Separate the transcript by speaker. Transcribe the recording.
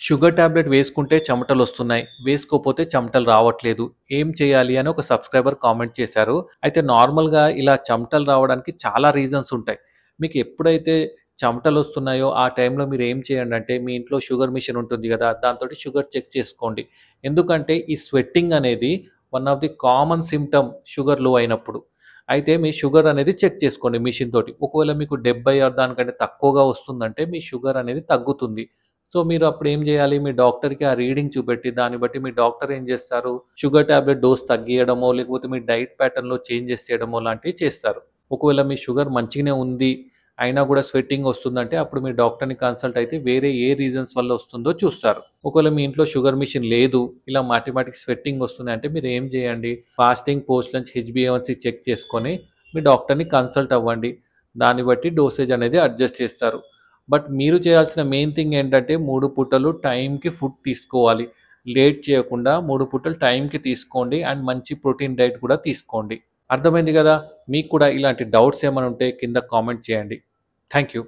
Speaker 1: Sugar tablet వేసుకుంటే చెమటలొస్తున్నాయి. వేసుకోపోతే చెమటలు రావట్లేదు. ఏం చేయాలి అని ఒక సబ్‌స్క్రైబర్ కామెంట్ చేశారు. అయితే నార్మల్‌గా ఇలా చెమటలు రావడానికి చాలా రీజన్స్ ఉంటాయి. మీకు ఎప్పుడైతే చెమటలొస్తున్నాయో ఆ టైంలో మీరేం చేయండంటే మీ ఇంట్లో షుగర్ మెషిన్ ఉంటుంది గదా! దాంతోటి షుగర్ చెక్ చేసుకోండి. ఎందుకంటే ఈ స్వెట్టింగ్ అనేది one of the common symptom sugar లో అయినప్పుడు. అయితే మీ షుగర్ అనేది చెక్ చేసుకోండి మెషిన్ తోటి. ఒకవేళ మీకు 70 ఆర్ దానికంటే తక్కువగా వస్తుందంటే మీ షుగర్ అనేది తగ్గుతుంది. సో, మీరు అప్పుడేం జేయాలి, మీ డాక్టర్‌కి ఆ రీడింగ్ చూపెట్టి, దాన్ని బట్టి మీ డాక్టర్ ఏం జేస్తారు, షుగర్ టాబ్లెట్ డోస్ తగ్గియడమో, లేకపోతే మీ డైట్ ప్యాటర్న్‌లో చేంజెస్ చేయడమో లాంటివి చేస్తారు. ఒకవేళ మీ షుగర్ మంచిగనే ఉంది, అయినా గూడా స్వెట్టింగ్ వస్తుందంటే, అప్పుడు మీ డాక్టర్‌ని కన్సల్ట్ అయితే వేరే ఏ రీజన్స్ వల్ల వస్తుందో చూస్తారు. ఒకవేళ మీ ఇంట్లో షుగర్ మెషిన్ లేదు, ఇలా మాటి మాటికి స్వెట్టింగ్ వస్తున్నాయంటే మీరేం జేయండి, ఫాస్టింగ్, పోస్ట్ లంచ్ హెచ్‌బీఏవన్సీ చెక్ చేసుకొని, మీ డాక్టర్‌ని కన్సల్ట్ అవ్వండి. దాన్ని బట్టి డోసేజ్ అనేది అడ్జస్ట్ చేస్తారు. బట్ మీరు చేయాల్సిన మెయిన్ థింగ్ ఏంటంటే 3 పూటలు టైంకి ఫుడ్ తీసుకోవాలి. లేట్ చేయకుండా 3 పూటలు టైంకి తీసుకోండి అండ్ మంచి ప్రోటీన్ డైట్ కూడా తీసుకోండి. అర్థమైంది గదా! మీకు కూడా ఇలాంటి డౌట్స్ ఏమైనా ఉంటే కింద కామెంట్ చేయండి. Thank you.